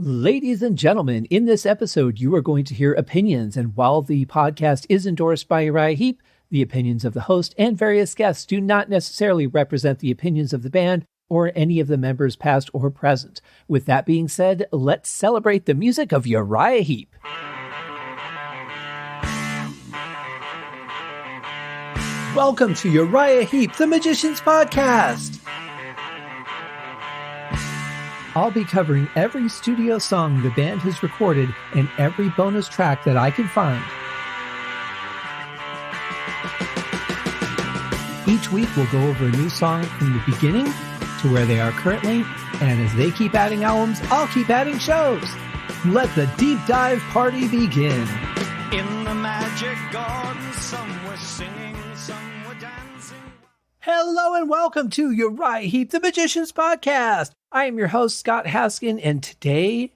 Ladies and gentlemen, in this episode, you are going to hear opinions. And while the podcast is endorsed by Uriah Heep, the opinions of the host and various guests do not necessarily represent the opinions of the band or any of the members past or present. With that being said, let's celebrate the music of Uriah Heep. Welcome to Uriah Heep, the Magician's Podcast. I'll be covering every studio song the band has recorded and every bonus track that I can find. Each week we'll go over a new song from the beginning to where they are currently, and as they keep adding albums, I'll keep adding shows. Let the deep dive party begin. In the magic garden, some were singing, some were dancing. Hello and welcome to Uriah Heep, the Magician's Podcast. I am your host, Scott Haskin, and today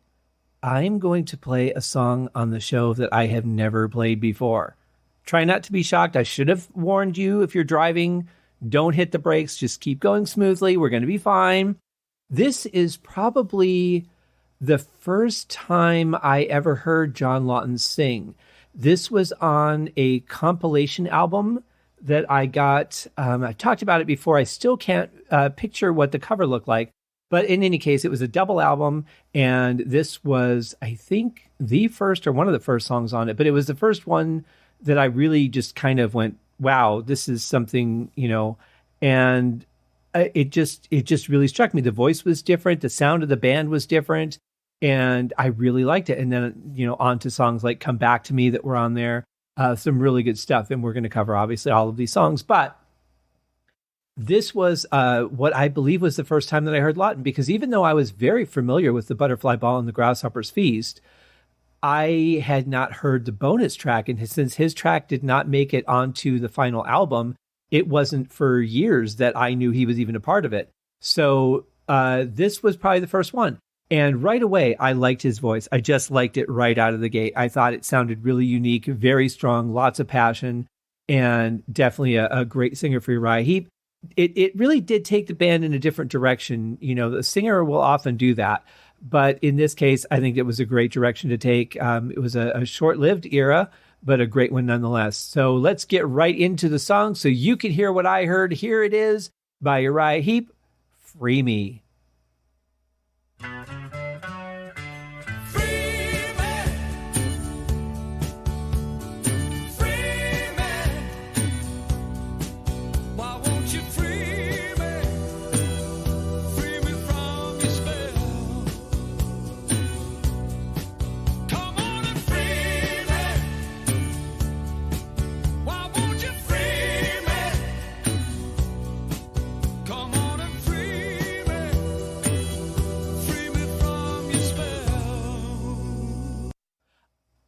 I'm going to play a song on the show that I have never played before. Try not to be shocked. I should have warned you if you're driving. Don't hit the brakes. Just keep going smoothly. We're going to be fine. This is probably the first time I ever heard John Lawton sing. This was on a compilation album that I got. I talked about it before. I still can't picture what the cover looked like. But in any case, it was a double album, and this was, I think, the first or one of the first songs on it. But it was the first one that I really just kind of went, wow, this is something, and it just really struck me. The voice was different. The sound of the band was different, and I really liked it. And then, on to songs like Come Back to Me that were on there. Some really good stuff. And we're going to cover, obviously, all of these songs. But this was what I believe was the first time that I heard Lawton, because even though I was very familiar with the Butterfly Ball and the Grasshopper's Feast, I had not heard the bonus track. And since his track did not make it onto the final album, it wasn't for years that I knew he was even a part of it. So this was probably the first one. And right away, I liked his voice. I just liked it right out of the gate. I thought it sounded really unique, very strong, lots of passion, and definitely a great singer for Uriah Heep. It really did take the band in a different direction. The singer will often do that. But in this case, I think it was a great direction to take. It was a short-lived era, but a great one nonetheless. So let's get right into the song so you can hear what I heard. Here it is by Uriah Heep, Free Me.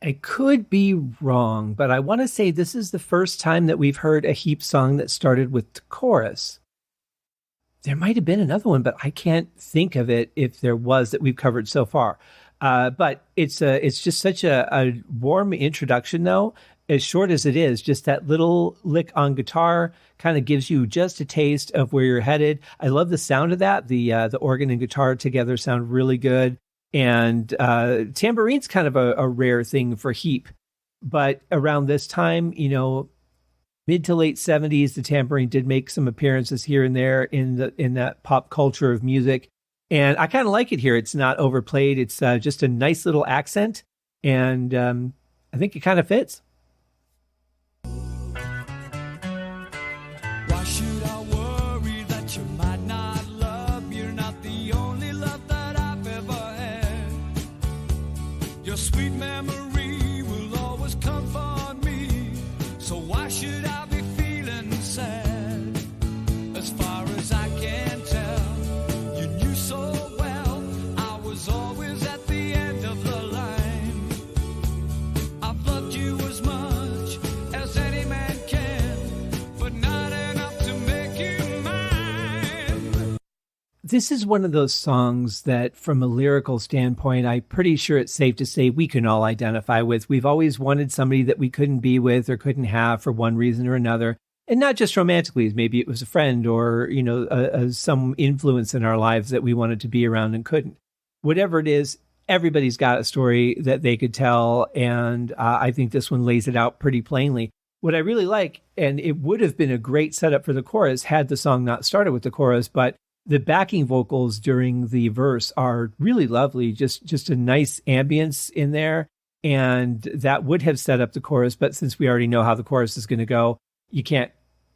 I could be wrong, but I want to say this is the first time that we've heard a Heep song that started with the chorus. There might have been another one, but I can't think of it if there was that we've covered so far. But it's just such a warm introduction, though. As short as it is, just that little lick on guitar kind of gives you just a taste of where you're headed. I love the sound of that. The organ and guitar together sound really good. And tambourine's kind of a rare thing for Heep. But around this time, mid to late 70s, the tambourine did make some appearances here and there in that pop culture of music. And I kind of like it here. It's not overplayed. It's just a nice little accent. And I think it kind of fits. Why should I worry that you might not love me? You're not the only love that I've ever had. Your sweet memory will always comfort me. So why should I be feeling sad? As far as I can tell, you knew so well I was always at the end of the line. I've loved you as much as any man can, but not enough to make you mine. This is one of those songs that, from a lyrical standpoint, I'm pretty sure it's safe to say we can all identify with. We've always wanted somebody that we couldn't be with or couldn't have for one reason or another. And not just romantically, maybe it was a friend or, some influence in our lives that we wanted to be around and couldn't. Whatever it is, everybody's got a story that they could tell. And I think this one lays it out pretty plainly. What I really like, and it would have been a great setup for the chorus had the song not started with the chorus, but the backing vocals during the verse are really lovely. Just a nice ambience in there. And that would have set up the chorus. But since we already know how the chorus is going to go, you can't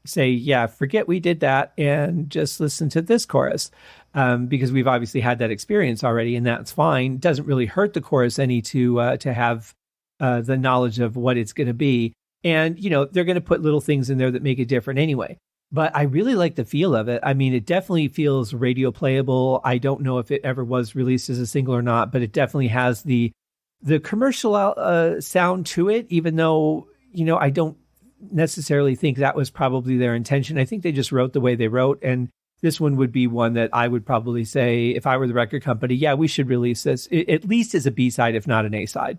say, yeah, forget we did that and just listen to this chorus. Because we've obviously had that experience already, and that's fine. It doesn't really hurt the chorus any to have the knowledge of what it's going to be. And, you know, they're going to put little things in there that make it different anyway. But I really like the feel of it. I mean, it definitely feels radio playable. I don't know if it ever was released as a single or not, but it definitely has the commercial sound to it, even though, you know, I don't necessarily think that was probably their intention. I think they just wrote the way they wrote. And this one would be one that I would probably say, if I were the record company, yeah, we should release this, at least as a B-side, if not an A-side.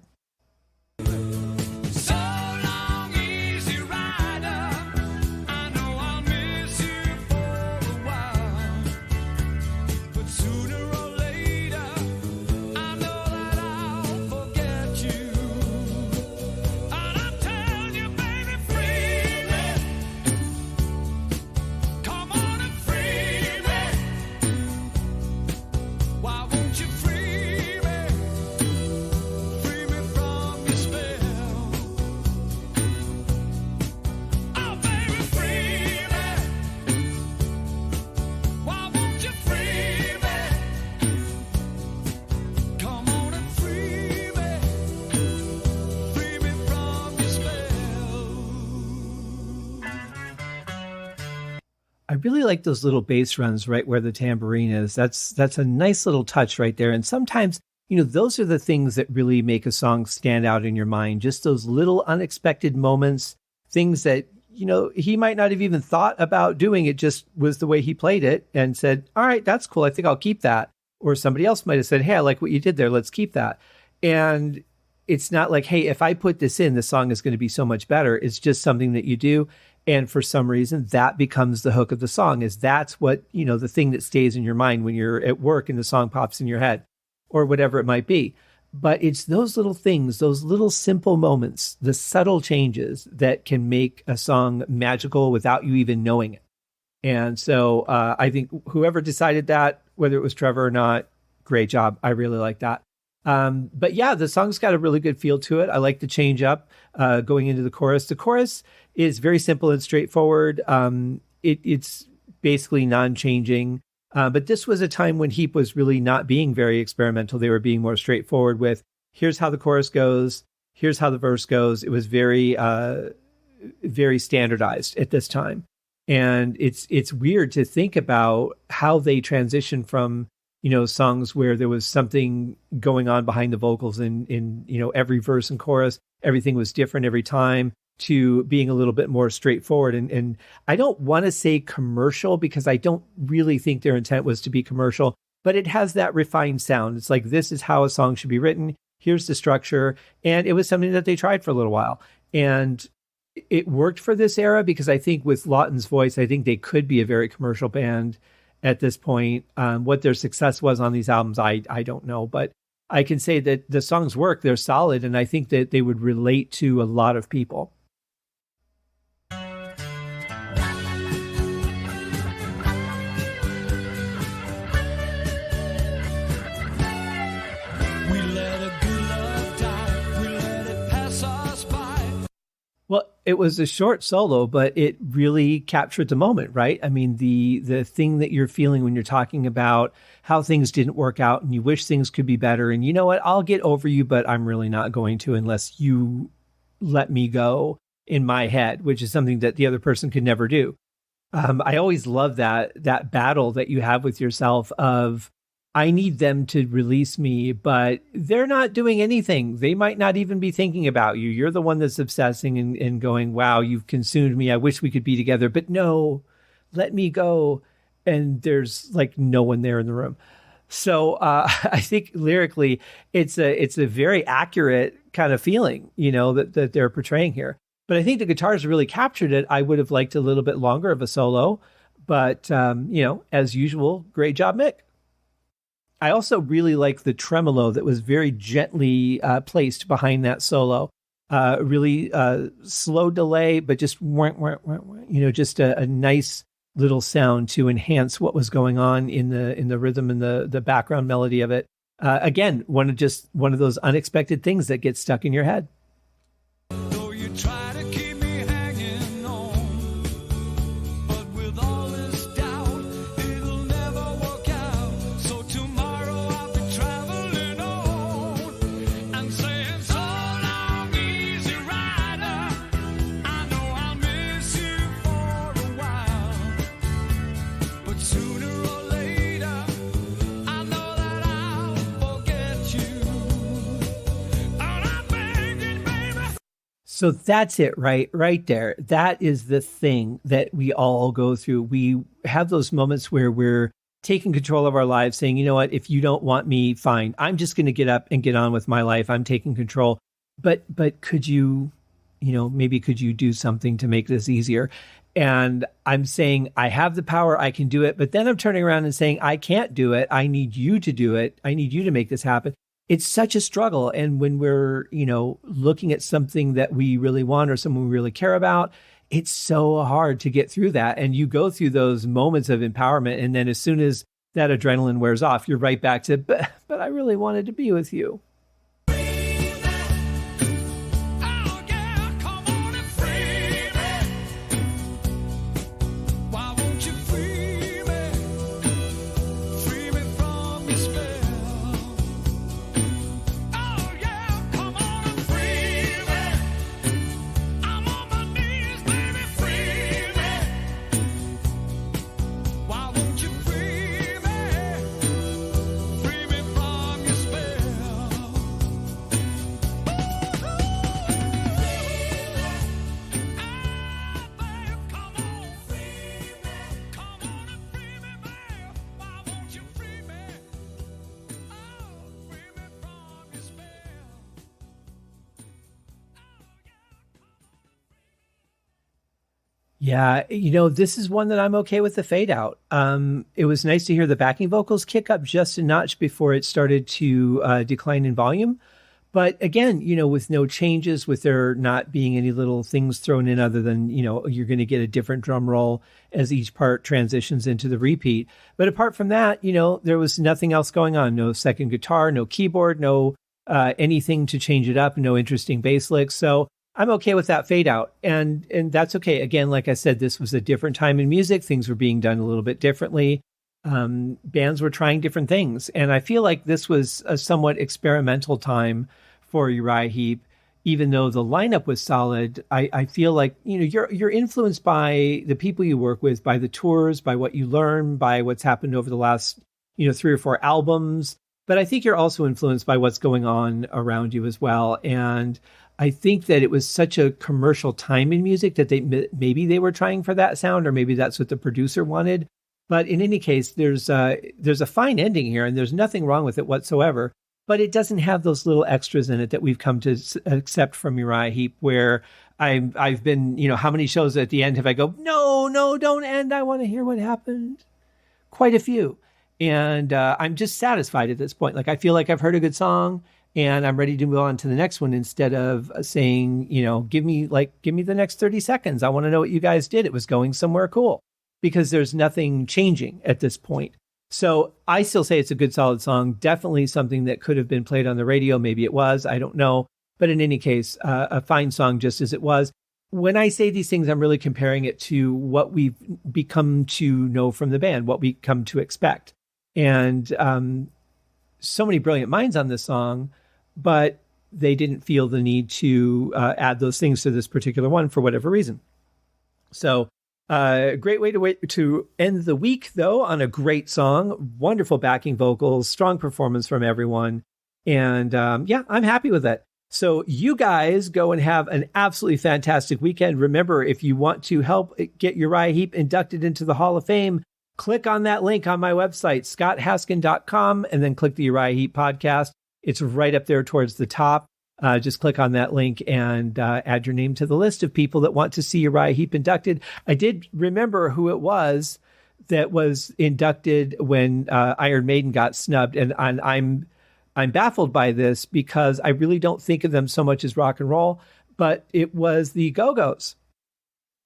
I really like those little bass runs right where the tambourine is. That's a nice little touch right there. And sometimes, you know, those are the things that really make a song stand out in your mind. Just those little unexpected moments, things that, you know, he might not have even thought about doing. It just was the way he played it and said, all right, that's cool. I think I'll keep that. Or somebody else might have said, hey, I like what you did there. Let's keep that. And it's not like, hey, if I put this in, the song is going to be so much better. It's just something that you do. And for some reason, that becomes the hook of the song, is that's what, you know, the thing that stays in your mind when you're at work and the song pops in your head or whatever it might be. But it's those little things, those little simple moments, the subtle changes that can make a song magical without you even knowing it. And so I think whoever decided that, whether it was Trevor or not, great job. I really like that. But yeah, the song's got a really good feel to it. I like the change up going into the chorus. The chorus is very simple and straightforward. It's basically non-changing. But this was a time when Heep was really not being very experimental. They were being more straightforward with, here's how the chorus goes, here's how the verse goes. It was very, very standardized at this time. And it's weird to think about how they transitioned from, you know, songs where there was something going on behind the vocals in you know, every verse and chorus, everything was different every time, to being a little bit more straightforward. And I don't want to say commercial because I don't really think their intent was to be commercial, but it has that refined sound. It's like, this is how a song should be written. Here's the structure. And it was something that they tried for a little while. And it worked for this era because I think with Lawton's voice, I think they could be a very commercial band at this point. What their success was on these albums, I don't know, but I can say that the songs work, they're solid, and I think that they would relate to a lot of people. Well, it was a short solo, but it really captured the moment, right? I mean, the thing that you're feeling when you're talking about how things didn't work out and you wish things could be better. And you know what? I'll get over you, but I'm really not going to unless you let me go in my head, which is something that the other person could never do. I always love that battle that you have with yourself of, I need them to release me, but they're not doing anything. They might not even be thinking about you. You're the one that's obsessing and going, wow, you've consumed me. I wish we could be together, but no, let me go. And there's like no one there in the room. So I think lyrically, it's a very accurate kind of feeling, you know, that they're portraying here. But I think the guitars really captured it. I would have liked a little bit longer of a solo, but you know, as usual, great job, Mick. I also really like the tremolo that was very gently placed behind that solo. Really slow delay, but just just a nice little sound to enhance what was going on in the rhythm and the background melody of it. Again, one of those unexpected things that gets stuck in your head. Though you try to keep me hanging on, but with all this doubt, it'll never work out. So tomorrow I'll be traveling on and saying, so long, easy rider. I know I'll miss you for a while, but sooner or later, I know that I'll forget you. And I'm begging, baby. So that's it, right there. That is the thing that we all go through. We have those moments where we're taking control of our lives, saying, you know what, if you don't want me, fine. I'm just going to get up and get on with my life. I'm taking control. But could you, maybe could you do something to make this easier? And I'm saying, I have the power, I can do it. But then I'm turning around and saying, I can't do it. I need you to do it. I need you to make this happen. It's such a struggle. And when we're, looking at something that we really want or someone we really care about, it's so hard to get through that. And you go through those moments of empowerment. And then as soon as that adrenaline wears off, you're right back to, but I really wanted to be with you. Oh yeah, come on and free me. Why won't you free me? Free me from your spell. Oh yeah, come on and free me. I'm on my knees, baby, free me. Why won't you free me? Free me from your spell. Yeah, this is one that I'm okay with the fade out. It was nice to hear the backing vocals kick up just a notch before it started to decline in volume. But again, with no changes, with there not being any little things thrown in other than, you're going to get a different drum roll as each part transitions into the repeat. But apart from that, there was nothing else going on. No second guitar, no keyboard, no anything to change it up, no interesting bass licks. So I'm okay with that fade out. And that's okay. Again, like I said, this was a different time in music. Things were being done a little bit differently. Bands were trying different things. And I feel like this was a somewhat experimental time for Uriah Heep. Even though the lineup was solid, I feel like, you're influenced by the people you work with, by the tours, by what you learn, by what's happened over the last, 3 or 4 albums. But I think you're also influenced by what's going on around you as well. And I think that it was such a commercial time in music that maybe they were trying for that sound, or maybe that's what the producer wanted. But in any case, there's a fine ending here, and there's nothing wrong with it whatsoever. But it doesn't have those little extras in it that we've come to accept from Uriah Heep, where I've been, how many shows at the end have I go, no, don't end. I want to hear what happened. Quite a few. And I'm just satisfied at this point. Like, I feel like I've heard a good song and I'm ready to move on to the next one, instead of saying, give me the next 30 seconds. I want to know what you guys did. It was going somewhere cool, because there's nothing changing at this point. So I still say it's a good, solid song. Definitely something that could have been played on the radio. Maybe it was, I don't know. But in any case, a fine song just as it was. When I say these things, I'm really comparing it to what we've become to know from the band, what we come to expect. And so many brilliant minds on this song, but they didn't feel the need to add those things to this particular one for whatever reason. So great way to end the week, though, on a great song, wonderful backing vocals, strong performance from everyone. And I'm happy with that. So you guys go and have an absolutely fantastic weekend. Remember, if you want to help get Uriah Heep inducted into the Hall of Fame, click on that link on my website, scotthaskin.com, and then click the Uriah Heep podcast. It's right up there towards the top. Just click on that link and add your name to the list of people that want to see Uriah Heep inducted. I did remember who it was that was inducted when Iron Maiden got snubbed, and I'm baffled by this because I really don't think of them so much as rock and roll, but it was the Go-Go's.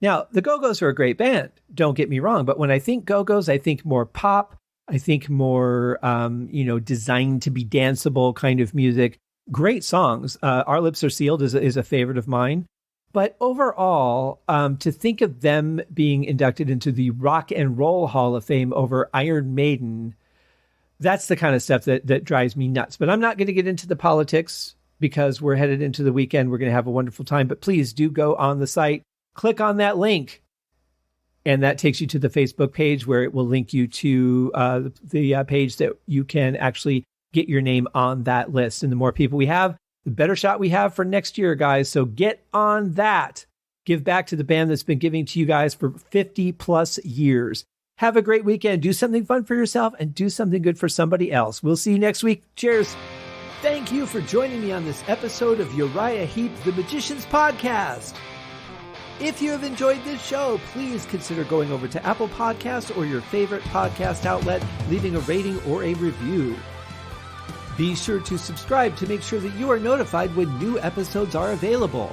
Now, the Go-Go's are a great band, don't get me wrong, but when I think Go-Go's, I think more pop, I think more, designed to be danceable kind of music. Great songs. Our Lips Are Sealed is a favorite of mine. But overall, to think of them being inducted into the Rock and Roll Hall of Fame over Iron Maiden, that's the kind of stuff that drives me nuts. But I'm not going to get into the politics because we're headed into the weekend. We're going to have a wonderful time. But please do go on the site, click on that link, and that takes you to the Facebook page where it will link you to the page that you can actually get your name on that list. And the more people we have, the better shot we have for next year, guys. So get on that. Give back to the band that's been giving to you guys for 50 plus years. Have a great weekend. Do something fun for yourself and do something good for somebody else. We'll see you next week. Cheers. Thank you for joining me on this episode of Uriah Heep, the Magicians Podcast. If you have enjoyed this show, please consider going over to Apple Podcasts or your favorite podcast outlet, leaving a rating or a review. Be sure to subscribe to make sure that you are notified when new episodes are available.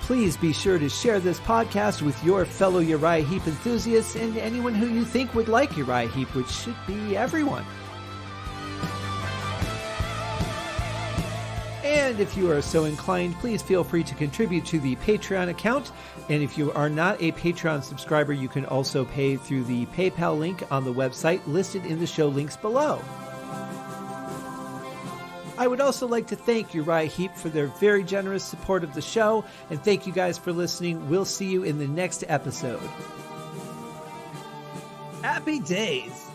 Please be sure to share this podcast with your fellow Uriah Heep enthusiasts and anyone who you think would like Uriah Heep, which should be everyone. And if you are so inclined, please feel free to contribute to the Patreon account. And if you are not a Patreon subscriber, you can also pay through the PayPal link on the website listed in the show links below. I would also like to thank Uriah Heep for their very generous support of the show. And thank you guys for listening. We'll see you in the next episode. Happy days!